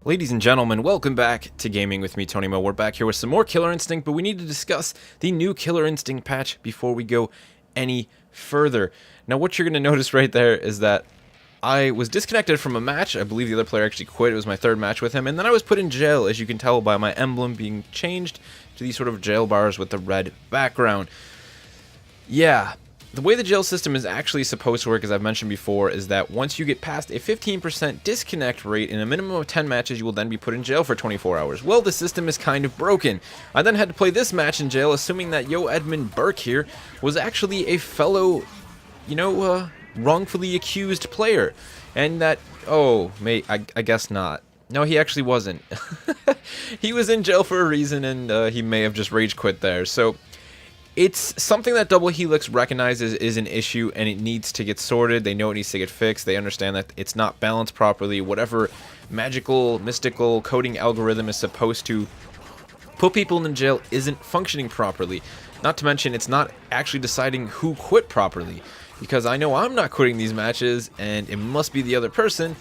Ladies and gentlemen, welcome back to Gaming with me, Tony Mo. We're back here with some more Killer Instinct, but we need to discuss the new Killer Instinct patch before we go any further. Now, what you're going to notice right there is that I was disconnected from a match. I believe the other player actually quit. It was my third match with him, and then I was put in jail, as you can tell by my emblem being changed to these sort of jail bars with the red background. Yeah. The way the jail system is actually supposed to work, as I've mentioned before, is that once you get past a 15% disconnect rate in a minimum of 10 matches, you will then be put in jail for 24 hours. Well, the system is kind of broken. I then had to play this match in jail, assuming that Yo Edmund Burke here was actually a fellow, wrongfully accused player. And that, I guess not. No, he actually wasn't. He was in jail for a reason, and he may have just rage quit there. So it's something that Double Helix recognizes is an issue, and it needs to get sorted. They know it needs to get fixed. They understand that it's not balanced properly. Whatever magical, mystical coding algorithm is supposed to put people in jail isn't functioning properly. Not to mention, it's not actually deciding who quit properly. Because I know I'm not quitting these matches, and it must be the other person,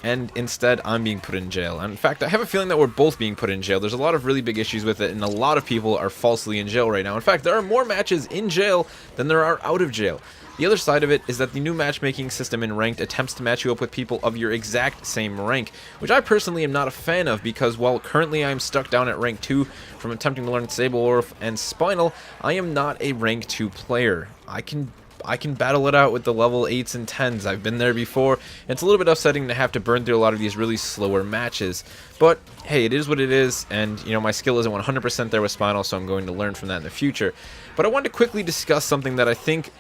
and instead I'm being put in jail. And in fact, I have a feeling that we're both being put in jail. There's a lot of really big issues with it, and a lot of people are falsely in jail right now. In fact, there are more matches in jail than there are out of jail. The other side of it is that the new matchmaking system in Ranked attempts to match you up with people of your exact same rank, which I personally am not a fan of, because while currently I'm stuck down at rank 2 from attempting to learn Sablewolf and Spinal, I am not a rank 2 player. I can battle it out with the level 8s and 10s. I've been there before. It's a little bit upsetting to have to burn through a lot of these really slower matches. But hey, it is what it is, and my skill isn't 100% there with Spinal, so I'm going to learn from that in the future. But I wanted to quickly discuss something that I think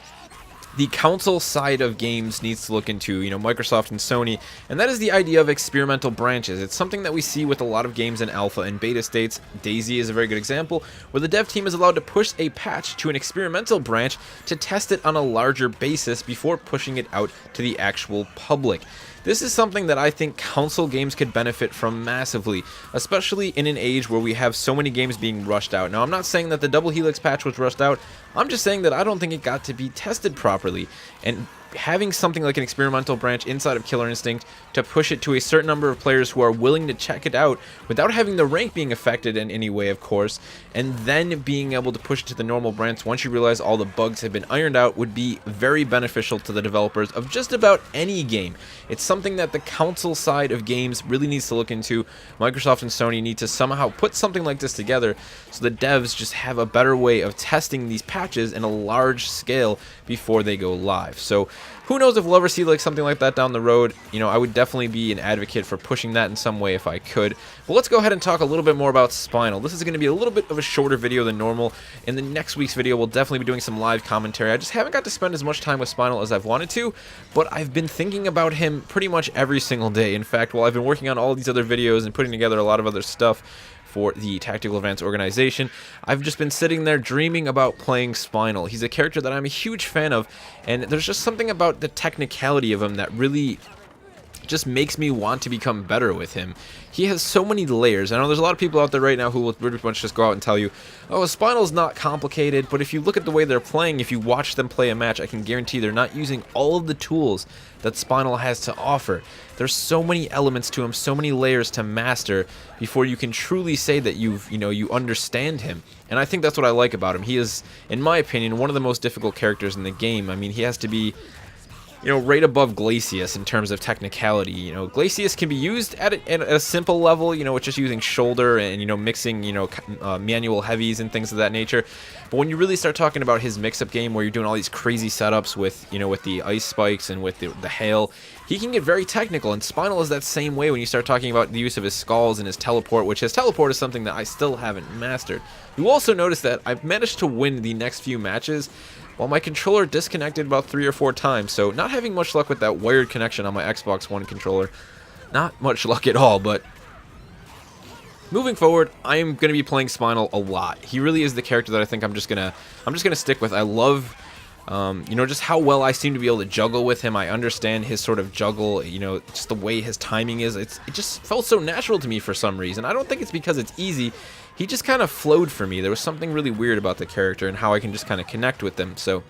the console side of games needs to look into, Microsoft and Sony, and that is the idea of experimental branches. It's something that we see with a lot of games in alpha and beta states. DayZ is a very good example, where the dev team is allowed to push a patch to an experimental branch to test it on a larger basis before pushing it out to the actual public. This is something that I think console games could benefit from massively, especially in an age where we have so many games being rushed out. Now, I'm not saying that the Double Helix patch was rushed out. I'm just saying that I don't think it got to be tested properly. And having something like an experimental branch inside of Killer Instinct to push it to a certain number of players who are willing to check it out without having the rank being affected in any way, of course, and then being able to push it to the normal branch once you realize all the bugs have been ironed out would be very beneficial to the developers of just about any game. It's something that the console side of games really needs to look into. Microsoft and Sony need to somehow put something like this together so the devs just have a better way of testing these patches in a large scale before they go live. So who knows if we'll ever see something like that down the road. I would definitely be an advocate for pushing that in some way if I could. But let's go ahead and talk a little bit more about Spinal. This is going to be a little bit of a shorter video than normal. In the next week's video, we'll definitely be doing some live commentary. I just haven't got to spend as much time with Spinal as I've wanted to, but I've been thinking about him pretty much every single day. In fact, while I've been working on all these other videos and putting together a lot of other stuff for the Tactical Advance organization, I've just been sitting there dreaming about playing Spinal. He's a character that I'm a huge fan of, and there's just something about the technicality of him that really just makes me want to become better with him. He has so many layers. I know there's a lot of people out there right now who will pretty much just go out and tell you, oh, Spinal's not complicated, but if you look at the way they're playing, if you watch them play a match, I can guarantee they're not using all of the tools that Spinal has to offer. There's so many elements to him, so many layers to master before you can truly say that you understand him. And I think that's what I like about him. He is, in my opinion, one of the most difficult characters in the game. I mean, he has to be right above Glacius in terms of technicality. Glacius can be used at a simple level, with just using shoulder and, mixing, manual heavies and things of that nature. But when you really start talking about his mix-up game where you're doing all these crazy setups with, with the ice spikes and with the hail, he can get very technical, and Spinal is that same way when you start talking about the use of his skulls and his teleport, which his teleport is something that I still haven't mastered. You also notice that I've managed to win the next few matches while my controller disconnected about 3 or 4 times, so not having much luck with that wired connection on my Xbox One controller. Not much luck at all, but moving forward, I am going to be playing Spinal a lot. He really is the character that I think I'm just gonna stick with. I love just how well I seem to be able to juggle with him. I understand his sort of juggle, just the way his timing is. It just felt so natural to me for some reason. I don't think it's because it's easy. He just kind of flowed for me. There was something really weird about the character and how I can just kind of connect with them. So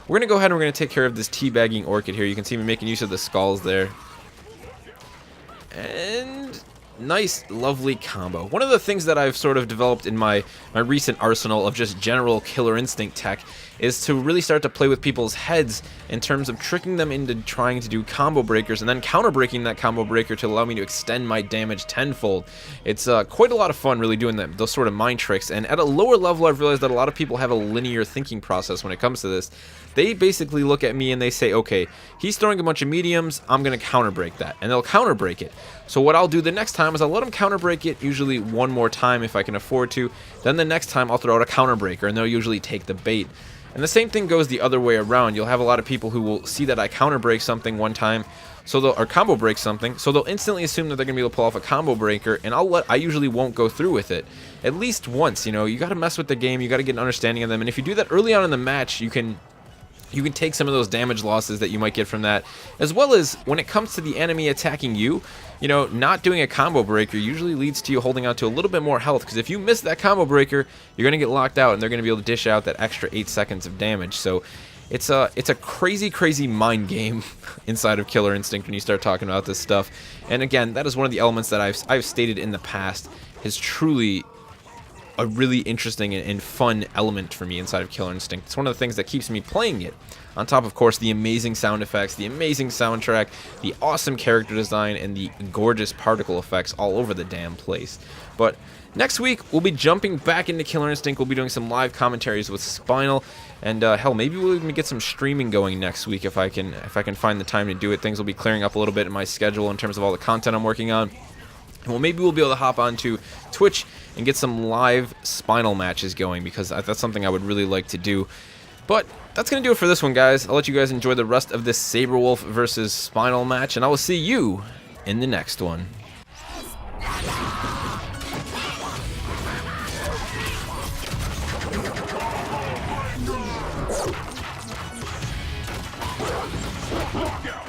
we're going to go ahead and we're going to take care of this teabagging orchid here. You can see me making use of the skulls there. And nice, lovely combo. One of the things that I've sort of developed in my recent arsenal of just general Killer Instinct tech is to really start to play with people's heads in terms of tricking them into trying to do combo breakers and then counter breaking that combo breaker to allow me to extend my damage tenfold. It's quite a lot of fun really doing those sort of mind tricks, and at a lower level I've realized that a lot of people have a linear thinking process when it comes to this. They basically look at me and they say, okay, he's throwing a bunch of mediums, I'm going to counter break that, and they'll counter break it. So what I'll do the next time is I'll let them counter break it, usually one more time if I can afford to, then the next time I'll throw out a counter breaker and they'll usually take the bait. And the same thing goes the other way around. You'll have a lot of people who will see that I counter break something one time, or combo break something, so they'll instantly assume that they're gonna be able to pull off a combo breaker, and I usually won't go through with it at least once. You know, you got to mess with the game, you got to get an understanding of them, and if you do that early on in the match, you can take some of those damage losses that you might get from that, as well as when it comes to the enemy attacking you. You know, not doing a combo breaker usually leads to you holding on to a little bit more health, because if you miss that combo breaker, you're going to get locked out, and they're going to be able to dish out that extra 8 seconds of damage. So it's a crazy mind game inside of Killer Instinct when you start talking about this stuff. And again, that is one of the elements that I've stated in the past is truly a really interesting and fun element for me inside of Killer Instinct. It's one of the things that keeps me playing it. On top, of course, the amazing sound effects, the amazing soundtrack, the awesome character design, and the gorgeous particle effects all over the damn place. But next week, we'll be jumping back into Killer Instinct. We'll be doing some live commentaries with Spinal, and hell, maybe we'll even get some streaming going next week if I can find the time to do it. Things will be clearing up a little bit in my schedule in terms of all the content I'm working on. Well, maybe we'll be able to hop onto Twitch and get some live Spinal matches going, because that's something I would really like to do. But that's going to do it for this one, guys. I'll let you guys enjoy the rest of this Saberwolf versus Spinal match, and I will see you in the next one. Yeah.